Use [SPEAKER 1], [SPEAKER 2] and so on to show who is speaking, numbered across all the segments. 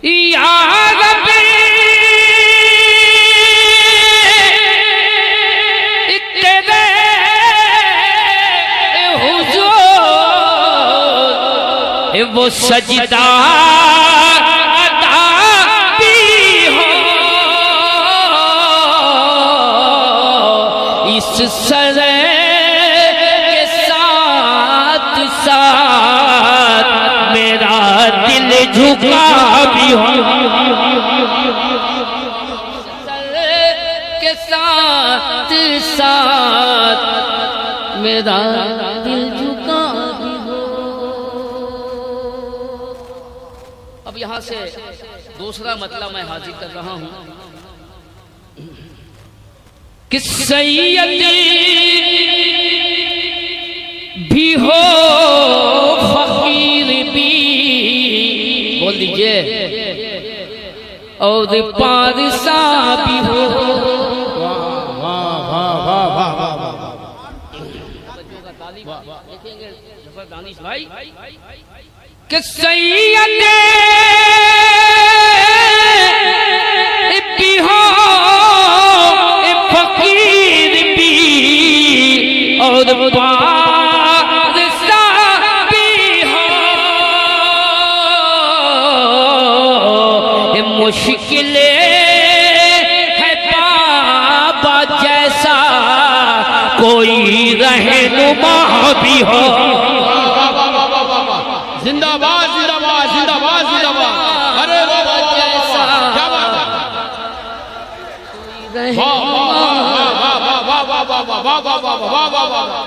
[SPEAKER 1] या रब्बी तेरे हुजूर वो सजदा अदा भी हो इस सर के साथ साथ मेरा दिल झुका भी हो के साथ साथ मेरा दिल झुका भी हो। अब यहां से दूसरा मतलब मैं हाजिर कर रहा हूं कि सैयदी भी हो फकीर भी, बोल दीजिए, और पारसा भी हो। दानिश भाई कि सैयदी भी हो फकीर भी और पारसा भी हो। मुश्किल है बाबा जैसा कोई रहनुमा भी हो।
[SPEAKER 2] जिंदाबाद जिंदाबाद जिंदाबाद जिंदाबाद। अरे वाह वाह क्या बात है, वाह वाह वाह वाह वाह वाह वाह वाह वाह वाह वाह वाह।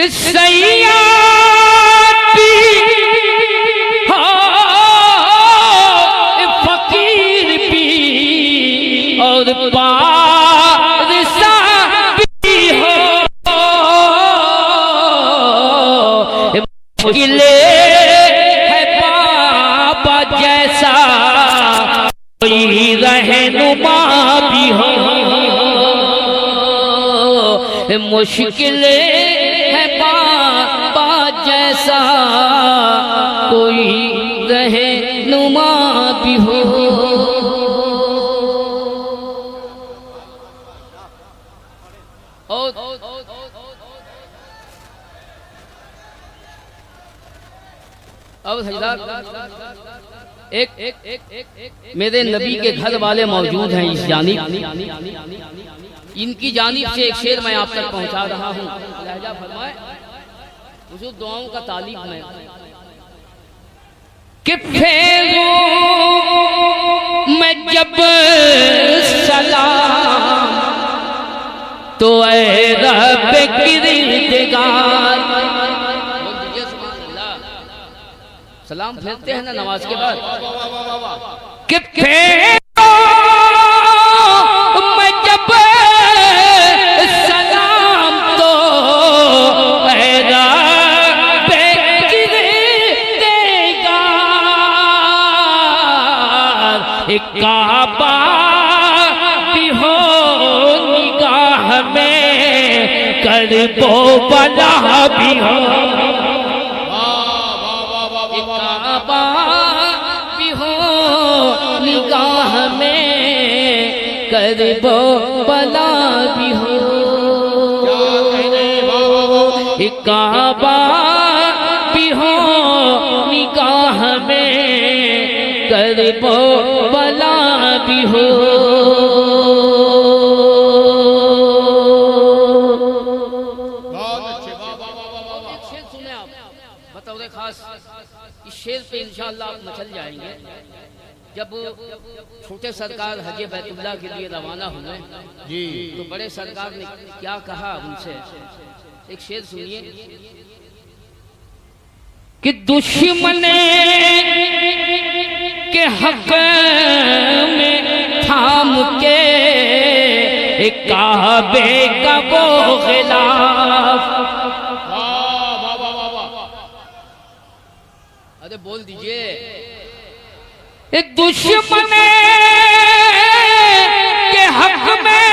[SPEAKER 1] सैयदी हो फकीर भी और पारसा भी हो। मुश्किल है बाबा जैसा कोई रहनुमा भी हो। मुश्किल है बाबा जैसा कोई रहनुमा भी हो। अब हजरात एक मेरे नबी के घर वाले मौजूद हैं इस जानिब, इनकी जानिब से एक शेर मैं आप तक पहुंचा रहा हूं। लहजा फरमाए, हुजूर दुआओं का तालिब में कि फेरूं मैं जब सलाम तो ऐ रब किरदगार, सलाम फेरते हैं ना नमाज के बाद, कि फेरूं मैं जब सलाम तो ऐ रब किरदगार। एक काबा भी हो निगाह में करबो बला भी हो। काबा भी हो निगाह में करबो बला भी हो। काबा भी हो निगाह में करबो बला भी हो। इस शेर पे इंशाअल्लाह आप मचल जाएंगे। जब छोटे सरकार हज बैतुल्लाह के लिए रवाना हुए जी, तो बड़े सरकार ने क्या कहा उनसे, एक शेर सुनिए कि दुश्मन के हक में थाम के काबे का वो खिलाफ अरे बोल दीजिए।
[SPEAKER 3] एक दुश्मन के हक में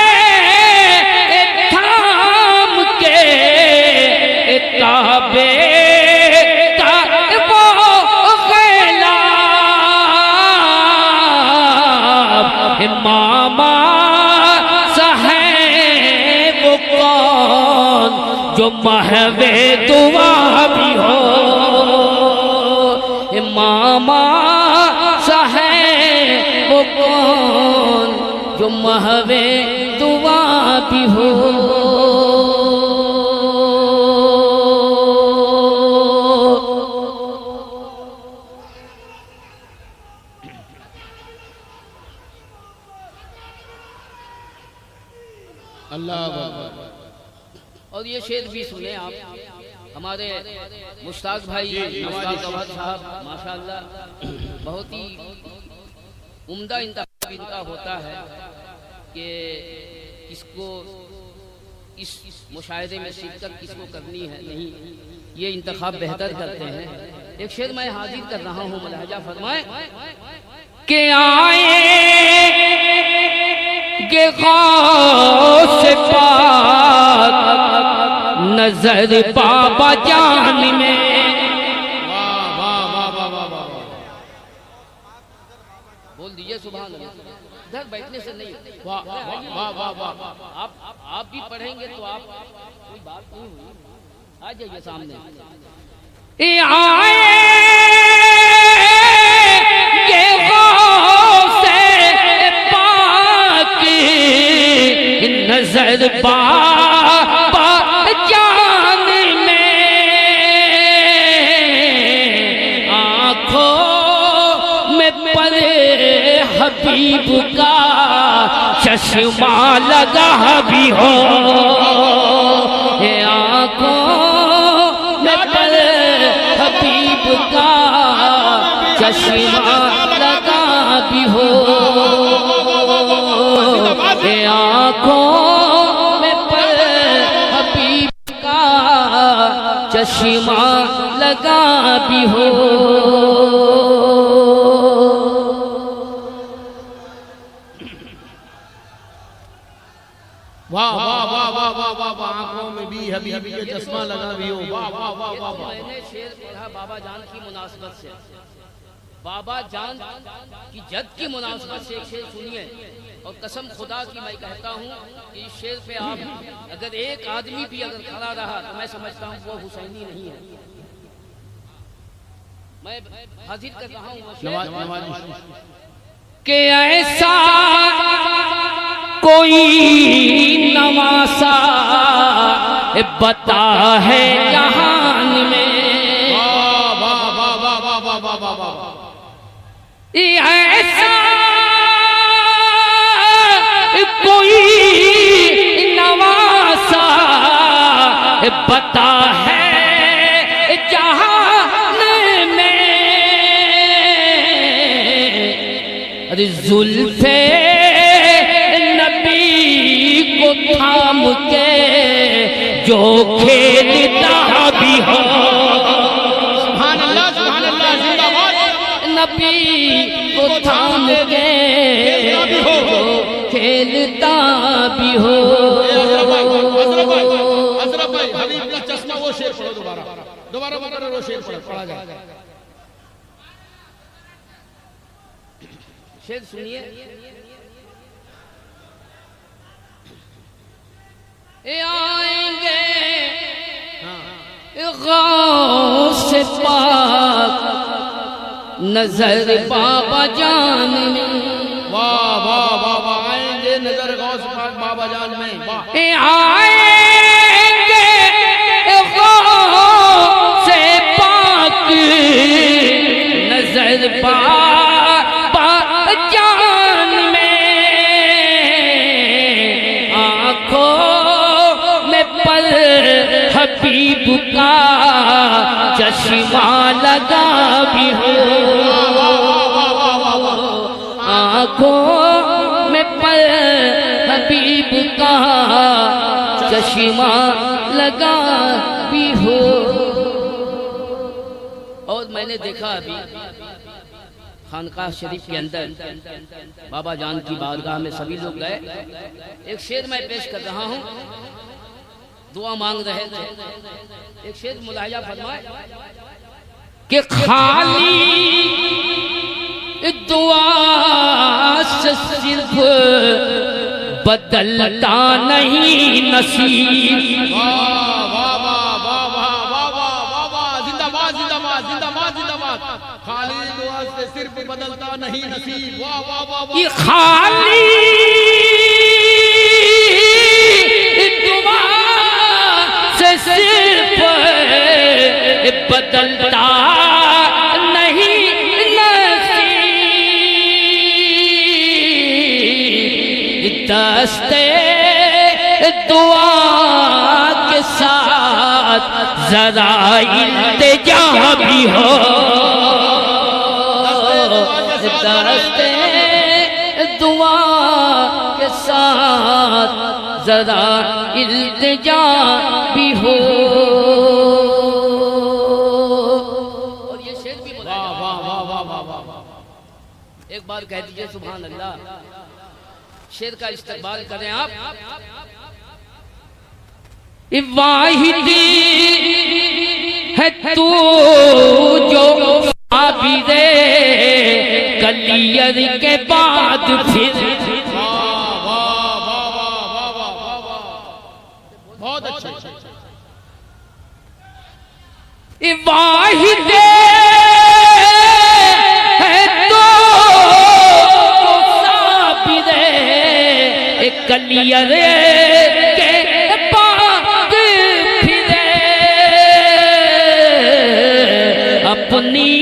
[SPEAKER 3] थाम के काबे का वो ग़िलाफ़ मामा सा है वो कौन जो महवे दुआ भी हो। मामा सा है वो कौन जो महवे दुआ भी हो।
[SPEAKER 2] अल्लाह।
[SPEAKER 1] और ये शेर भी सुने आप, हमारे मुश्ताक भाई मुश्ताक अहमद साहब माशाअल्लाह बहुत ही उम्दा इंतखाब इनका होता है कि किसको इस मुशाहिदे में शिरकत किसको करनी है नहीं, ये इंतखाब बेहतर करते हैं। एक शेर मैं हाजिर कर रहा हूँ, मुलाहजा फरमाए
[SPEAKER 3] के आए के गौस पाक नजर बाबा जान में।
[SPEAKER 1] बोल दीजिए सुभान अल्लाह। इधर बैठने से नहीं,
[SPEAKER 2] वाह वाह वाह वाह।
[SPEAKER 1] आप भी पढ़ेंगे तो आप कोई बात नहीं हुई, आ जाइए सामने।
[SPEAKER 3] आए ये गौसे पाक नजर बाबा जान में। आँखों में पले हबीब का चश्मा लगा भी हो। आँखों में पले हबीब का चश्मा लगा भी हो। आँखों में पले हबीब का चश्मा लगा भी हो।
[SPEAKER 2] वाह वाह वाह वाह वाह वाह वाह। आंखों में भी हबीबी के चश्मा लगा भी हो। वाह वाह वाह वाह वाह।
[SPEAKER 1] मैंने शेर पढ़ा बाबा जान की मुनासबत से, बाबा जान की जद की मुनासबत से एक शेर सुनिए। और कसम खुदा की मैं कहता हूँ कि इस शेर पे आप अगर एक आदमी भी अगर खड़ा रहा तो मैं समझता हूँ वो हुसैनी नहीं है। मैं हाजिर कर रहा हूँ
[SPEAKER 3] कि ऐसा कोई नवासा बता है जहान में।
[SPEAKER 2] वाह वाह वाह वाह वाह वाह वाह वाह वाह।
[SPEAKER 3] ऐसा कोई नवासा बता है जहान में। अरे जुल्फे नबी को थाम के जो खेलता भी हो।
[SPEAKER 2] सुभान अल्लाह जिंदाबाद।
[SPEAKER 3] नबी को थाम के जो खेलता भी हो।
[SPEAKER 2] अजरफ भाई हबीब का चश्मा वो शेर पढ़ो दोबारा दोबारा दोबारा वो शेर पढ़ा जाए।
[SPEAKER 1] शेर सुनिए।
[SPEAKER 3] आएंगे गौस पाक नजर बाबा जान में।
[SPEAKER 2] वाह वाह वाह वाह। आएंगे नजर गौस पाक बाबा जान में। वाह।
[SPEAKER 3] आएंगे गौस पाक नजर बाबा जान में। आँखों में पल हबीब का चश्मा लगा भी हो। आँखों में पल हबीब का चश्मा लगा भी हो।
[SPEAKER 1] और मैं मैंने देखा अभी खानकाह शरीफ के अंदर बाबा जान की बारगाह में सभी लोग गए। एक शेर मैं पेश कर रहा हूँ, दुआ मांग रहे थे। एक शेर मुलाहिजा फरमाए
[SPEAKER 3] कि खाली दुआ से सिर्फ बदलता नहीं नसीब।
[SPEAKER 2] जिंदाबाद जिंदाबाद जिंदाबाद जिंदाबाद। खाली दुआ से सिर्फ बदलता नहीं नसीब। वाह वाह वाह वाह।
[SPEAKER 3] ये खाली दुआ से सिर्फ बदलता नहीं नसीब। दस्ते दुआ के साथ जरा इल्तिजा भी हो। दस्ते दुआ के साथ जरा इल्तिजा भी हो।
[SPEAKER 1] और ये शेर भी बोला।
[SPEAKER 2] वाह वाह वाह वाह वाह वाह।
[SPEAKER 1] एक बार कह दीजिए सुभान अल्लाह। शेर का इस्तेमाल करें आप।
[SPEAKER 3] वाहिदी है तू जो आबिदे कलियर के बाद फिर।
[SPEAKER 2] बहुत अच्छा।
[SPEAKER 3] वाहिदे है तो आबिदे कलियर के बाद फिरे। अपनी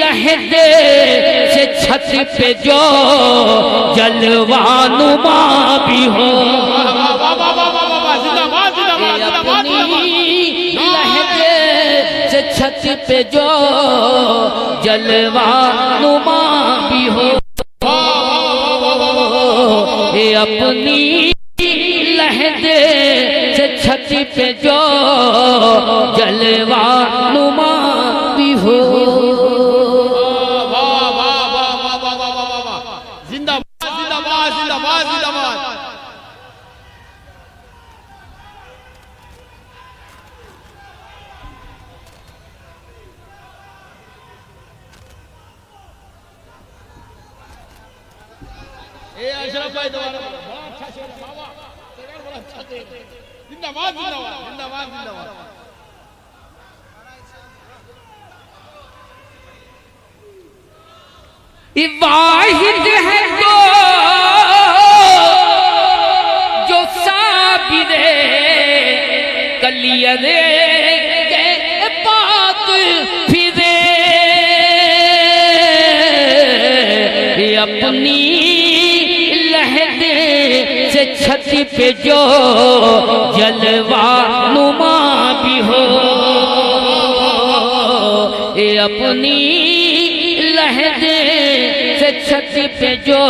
[SPEAKER 3] लहदे से छत पे जो जलवानुमा भी हो। अपनी लहदे से छत पे जो जलवानुमा भी हो। अपनी लहदे से छत पे जो जलवानुमा भी हो।
[SPEAKER 2] जिंदाबाद जिंदाबाद जिंदाबाद जिंदाबाद। अशरफ भाई दोबारा बड़ा अच्छा शेर बाबा, बड़ा अच्छा शेर। जिंदाबाद जिंदाबाद जिंदाबाद जिंदाबाद।
[SPEAKER 3] वाहिद है तो जो साबिरे कलियर के बात फिरे। अपनी लहदे से छत पे जो जलवानुमा भी हो। अपनी लहदे से छत पे जो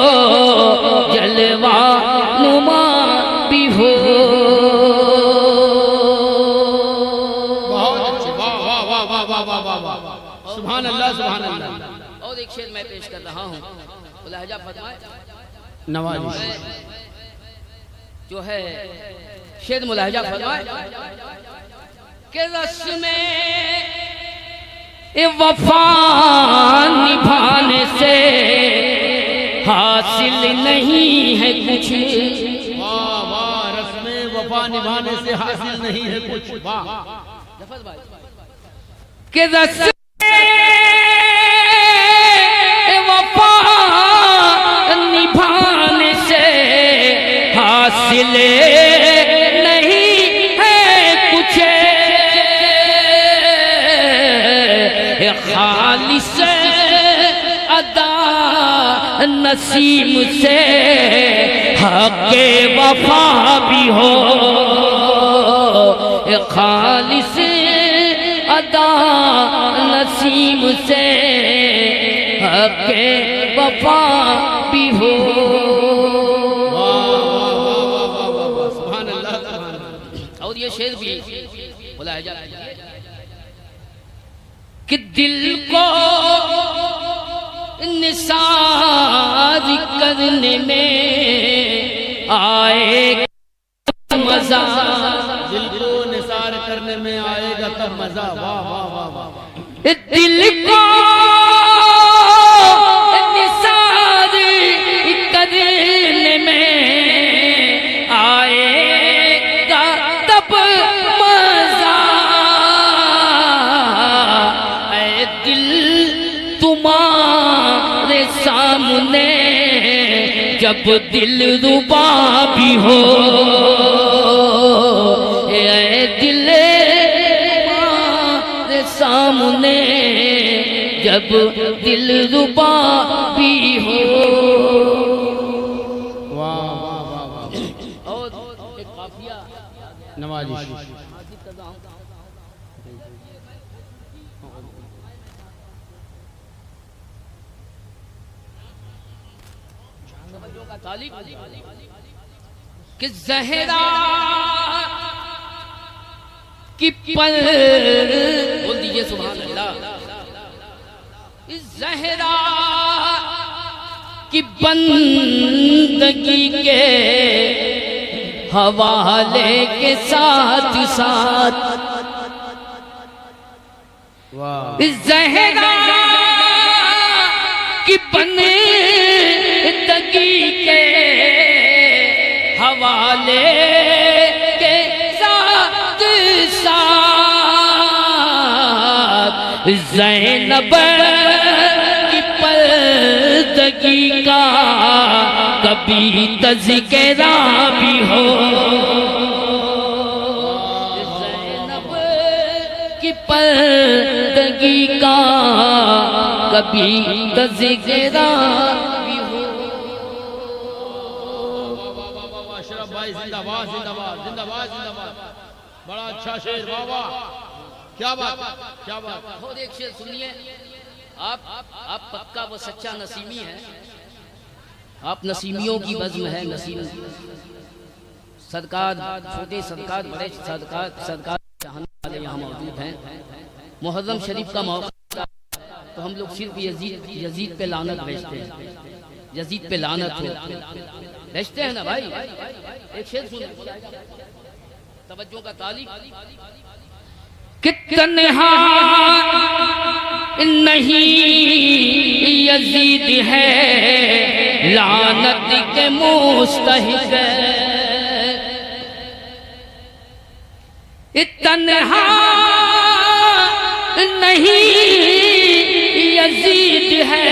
[SPEAKER 3] जलवानुमा भी हो।
[SPEAKER 2] बहुत अच्छे। वाह वाह वाह वाह वाह वाह वाह वाह। सुभान अल्लाह सुभान अल्लाह।
[SPEAKER 1] और एक शेर मैं पेश कर रहा हूँ, मुलाहिजा फरमाए।
[SPEAKER 2] नवाजी
[SPEAKER 1] जो है शेर मुलाहिजा फरमाए के रस में
[SPEAKER 3] वफा निभाने से हासिल नहीं है कुछ।
[SPEAKER 2] वाह वाह। रस्में वफा निभाने से हासिल नहीं है कुछ। वाह।
[SPEAKER 1] जफर भाई
[SPEAKER 3] के रस वफा निभाने से हासिल नहीं है कुछ। खालिस अदा नसीम से हक़े वफा भी हो। खालिस अदा नसीम से हक़े वफा भी हो।
[SPEAKER 2] सुभान अल्लाह सुभान अल्लाह।
[SPEAKER 1] और ये शेर भी बुलाया जाता है
[SPEAKER 3] कि दिल को निसार करने में आएगा मजा,
[SPEAKER 2] दिल को निसार करने में आएगा तब मजा। वाह वाह वाह वाह।
[SPEAKER 3] दिल को निसार करने में आएगा तब मजा। ऐ दिल तुम्हारे सामने जब दिल रुबा भी हो, ऐ दिल तुम्हारे सामने जब दिल रुबा भी हो।
[SPEAKER 2] वाह वाह वाह वाह।
[SPEAKER 1] और एक काफिया
[SPEAKER 2] नवाजी
[SPEAKER 1] का तालिक कि ज़हरा की पल, बोल दीजिए सुभान अल्लाह। इस ज़हरा की बंदगी के हवाले के साथ साथ,
[SPEAKER 2] वाह
[SPEAKER 1] इस ज़हरा की बंदगी के हवाले के साथ साथ ज़ैनब की पर्दगी का कभी तज़किरा भी हो। ज़ैनब की पर्दगी का कभी तज़किरा भी हो।
[SPEAKER 2] अशरफ भाई जिंदाबाद जिंदाबाद जिंदाबाद जिंदाबाद। बड़ा अच्छा शेर। वाह वाह क्या बात क्या बात।
[SPEAKER 1] और एक शेर सुनिए। आप पक्का वो सच्चा नसीमी है। आप नसीमियों की बज़्म है। नसीम सरकार, छोटे सरकार, बड़े सरकार चाहने वाले यहाँ मौजूद हैं। मुहर्रम शरीफ का मौका तो हम लोग सिर्फ यजीद पे लानत भेजते हैं। यजीद पे लानत हो भेजते हैं ना भाई। एक शेर सुनिए, तवज्जो का तालिक।
[SPEAKER 3] कितन्हा नहीं यजीद है लानत के मुस्तहिक, तन्हा नहीं यजीद है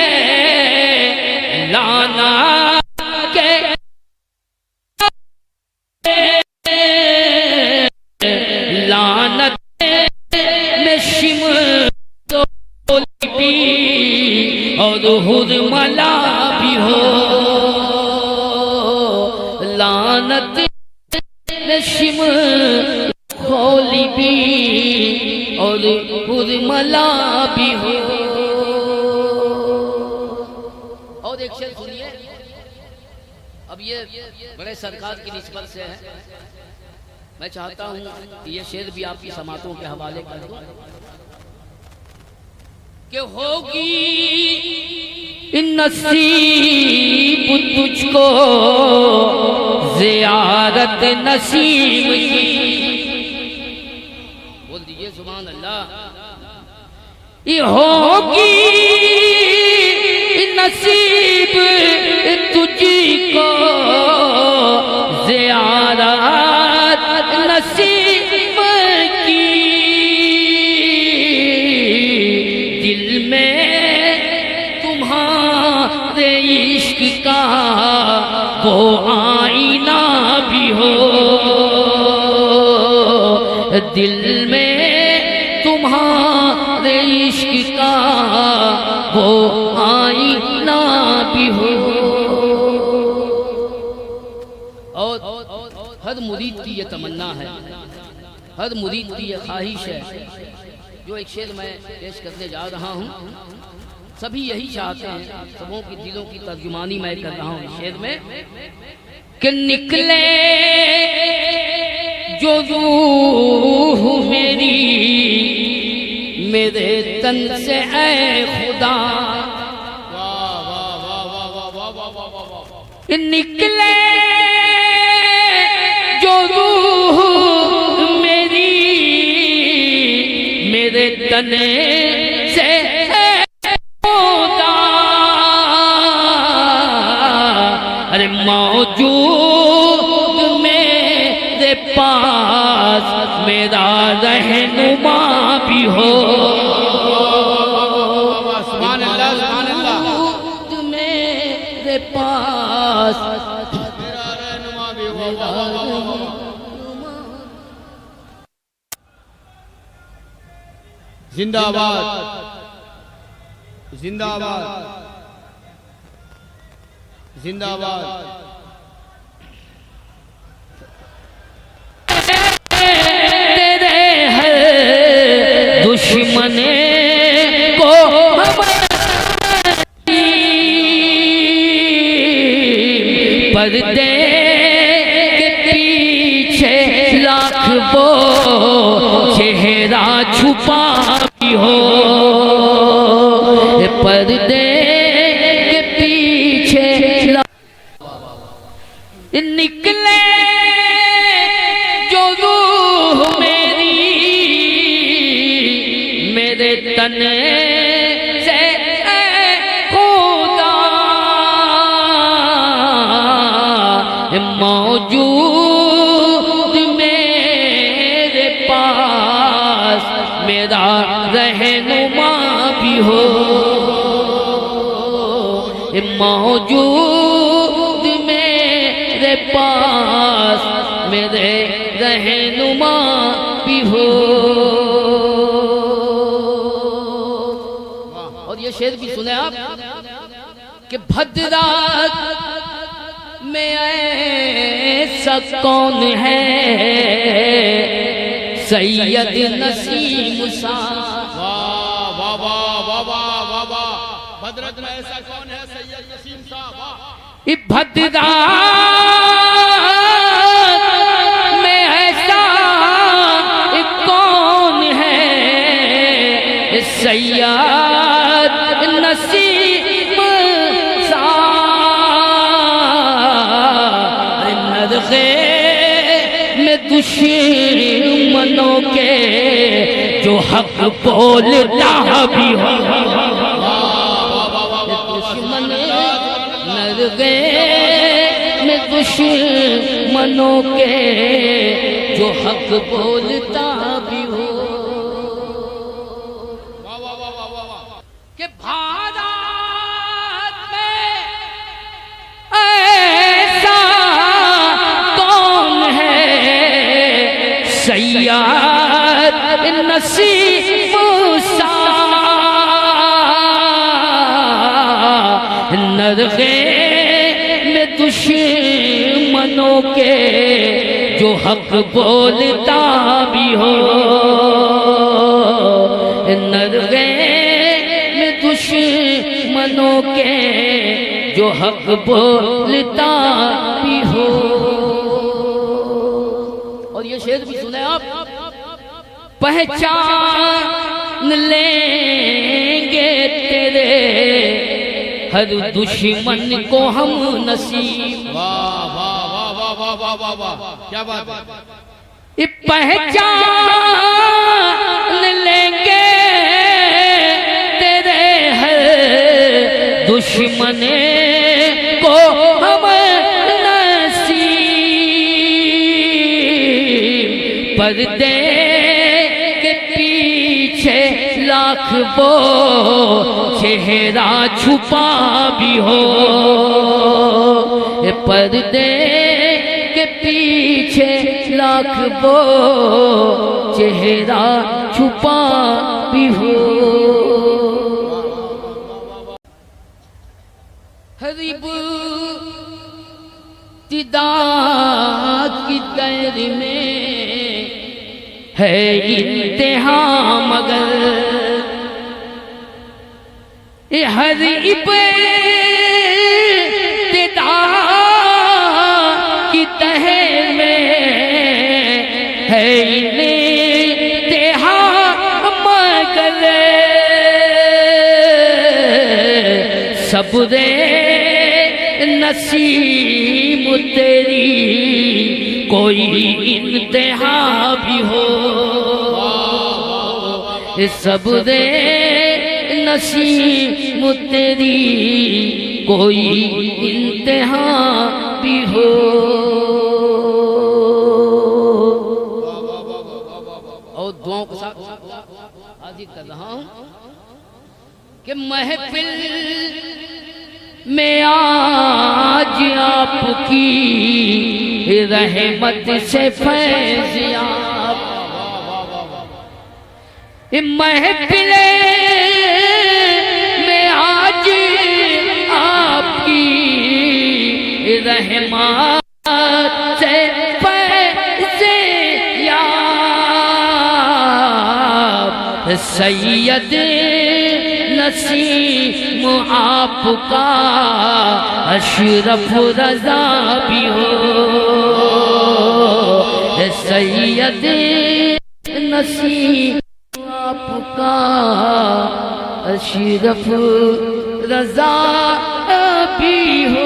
[SPEAKER 3] लानत के लानत में शिमला भी और हुरमला भी हो। लानत में शिमला भी और हुरमला भी हो।
[SPEAKER 1] और एक शेर सुनिए। अब ये बड़े सरकार की निस्बत से है। मैं चाहता हूँ कि ये शेर भी आपकी समातों के हवाले कर दूं कि होगी
[SPEAKER 3] नसीब तुझको ज़ियारत नसीब की।
[SPEAKER 1] बोल दीजिए सुभान अल्लाह।
[SPEAKER 3] ये होगी नसीब तुझको ज़ियारत नसीब की। दिल में तुम्हारे इश्क का वो आईना भी हो। दिल में तुम्हारे इश्क का वो आईना भी हो।
[SPEAKER 1] और हर मुरीद की ये तमन्ना है, हर मुरीद की ये ख्वाहिश है। जो एक शेर मैं पेश करने जा रहा हूँ, सभी यही चाहते हैं। सबों की दिलों की तर्जुमानी मैं कर रहा हूँ शेर में
[SPEAKER 3] कि निकले जो रूह मेरी मेरे तन से ऐ खुदा निकले जो रूह मेरी मेरे तन से खुदा, अरे मौजूद मेरे पास मेरा रहनुमा भी हो।
[SPEAKER 2] सुभान अल्लाह, सुभान अल्लाह।
[SPEAKER 3] मौजूद मेरे पास
[SPEAKER 2] मेरा रहनुमा भी हो। जिंदाबाद, जिंदाबाद, जिंदाबाद।
[SPEAKER 3] तेरे हर दुश्मन को पर्दे के पीछे लाख वो चेहरा छुपा भी हो। पर्दे के पीछे निकले जो रूह मेरी मेरे तन से खुदा, मौजूद मेरे पास मेरा रहनुमा भी हो। मौजूद मेरे पास मेरे रहनुमा भी हो। और ये शेर भी सुने आप कि भद्रात में ऐसा कौन है सैयद नसीम सा।
[SPEAKER 2] वाह वाह वाह वाह वाह वाह वाह। भद्रत में ऐसा कौन है सैयद नसीम साहब। वाह।
[SPEAKER 3] भद्रात में ऐसा कौन है सैयद नसीम सा। नरग़े में दुश्मनों के जो हक बोलता भी हो। दुश्मन नरग़े में दुश्मनों के जो हक बोलता भी हो। कि भारत में ऐसा कौन है सैयद नसीम सा। नरग़े में दुश्मनों के जो हक बोलता भी हो। नरग़े में दुश्मनों के जो हक बोलता भी हो। और ये शेर भी सुने आप। पहचान लेंगे तेरे हर दुश्मन को हम नसीब।
[SPEAKER 2] वाह वाह वाह वाह वाह वाह वाह वाह। क्या बात है।
[SPEAKER 3] पहचान लेंगे तेरे हर दुश्मन को हम नसीब। पर्दे के पीछे लाख वो चेहरा छुपा भी हो। पर्दे के पीछे लाख वो चेहरा छुपा भी हो। हरीब तिदा की दर में है इंतहा मगर हर इब्तिदा की तह में है इंतहा मगर सबरे नसीब तेरी कोई इंतहा भी हो, सबरे नसीब तेरी कोई इंतहा भी हो।
[SPEAKER 1] और दुआओं के साथ आज कर रहा हूं कि महफिल
[SPEAKER 3] में आज आपकी रहमत से फैज़याब, महफिल में आज आपकी रहमत से फैज़याब, सैयद नसीम आपका अशरफ रज़ा भी हो, सैयद नसीम आपका अशरफ रज़ा भी हो।